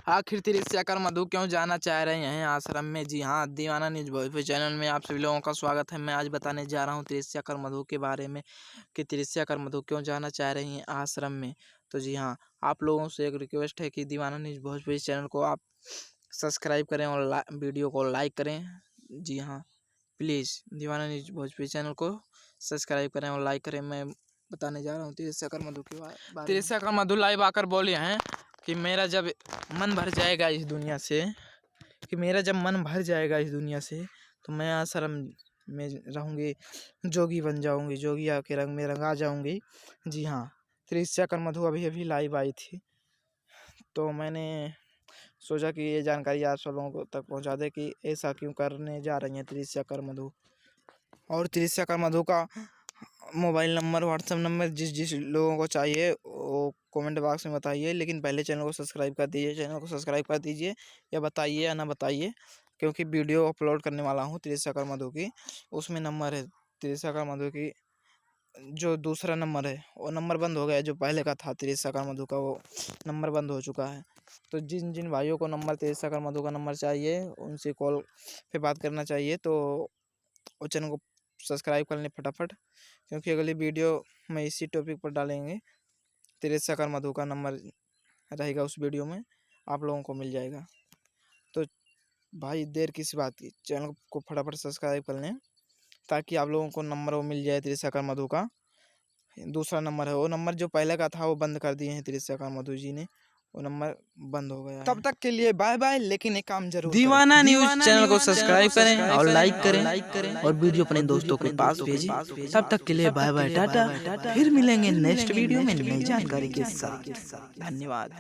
आखिर तिरस्या कर मधु क्यों जाना चाह रहे हैं आश्रम में। जी हाँ, दीवाना न्यूज भोजपुरी चैनल में आप सभी लोगों का स्वागत है। मैं आज बताने जा रहा हूँ तिरस्या कर मधु के बारे में कि तिरस्या कर मधु क्यों जाना चाह रही हैं आश्रम में। तो जी हाँ, आप लोगों से एक रिक्वेस्ट है कि दीवाना न्यूज भोजपुरी चैनल को आप सब्सक्राइब करें और वीडियो को लाइक करें। जी हाँ, प्लीज़ दीवाना न्यूज भोजपुरी चैनल को सब्सक्राइब करें और लाइक करें। मैं बताने जा रहा हूँ तिरस्या कर मधु के बारे में। तिरस्या कर मधु लाइव आकर बोले हैं कि मेरा जब मन भर जाएगा इस दुनिया से, तो मैं आश्रम में रहूँगी, जोगी बन जाऊँगी, जोगिया के रंग में रंगा जाऊँगी। जी हाँ, तिरस्या कर मधु अभी लाइव आई थी, तो मैंने सोचा कि ये जानकारी आप सब लोगों को तक पहुंचा दे कि ऐसा क्यों करने जा रही हैं तिरस्या कर मधु। और तिरस्या कर मधु का मोबाइल नंबर, व्हाट्सएप नंबर जिस लोगों को चाहिए वो कमेंट बॉक्स में बताइए। लेकिन पहले चैनल को सब्सक्राइब कर दीजिए, या बताइए या ना बताइए, क्योंकि वीडियो अपलोड करने वाला हूँ तिरस्या कर मधु की। उसमें नंबर है तिरस्या कर मधु की, जो दूसरा नंबर है वो नंबर बंद हो गया है। जो पहले का था तिरस्या कर मधु का, वो नंबर बंद हो चुका है। तो जिन जिन भाइयों को नंबर तिरस्या कर मधु का नंबर चाहिए, उनसे कॉल पे बात करना चाहिए। तो वो चैनल को सब्सक्राइब कर लें फटाफट, क्योंकि अगली वीडियो में इसी टॉपिक पर डालेंगे। तिरस्या कर मधु का नंबर रहेगा उस वीडियो में, आप लोगों को मिल जाएगा। तो भाई देर किस बात की, चैनल को फटाफट सब्सक्राइब कर लें ताकि आप लोगों को नंबर वो मिल जाए। तिरस्या कर मधु का दूसरा नंबर है, वो नंबर जो पहले का था वो बंद कर दिए हैं तिरस्या कर मधु जी ने, वो नंबर बंद हो गया है। तब तक के लिए बाय बाय, लेकिन एक काम जरूर दीवाना न्यूज चैनल को सब्सक्राइब करें और लाइक करें और वीडियो अपने दोस्तों के पास भेजें। तब तक के लिए बाय बाय, टाटा। फिर मिलेंगे नेक्स्ट वीडियो में नई जानकारी के साथ। धन्यवाद।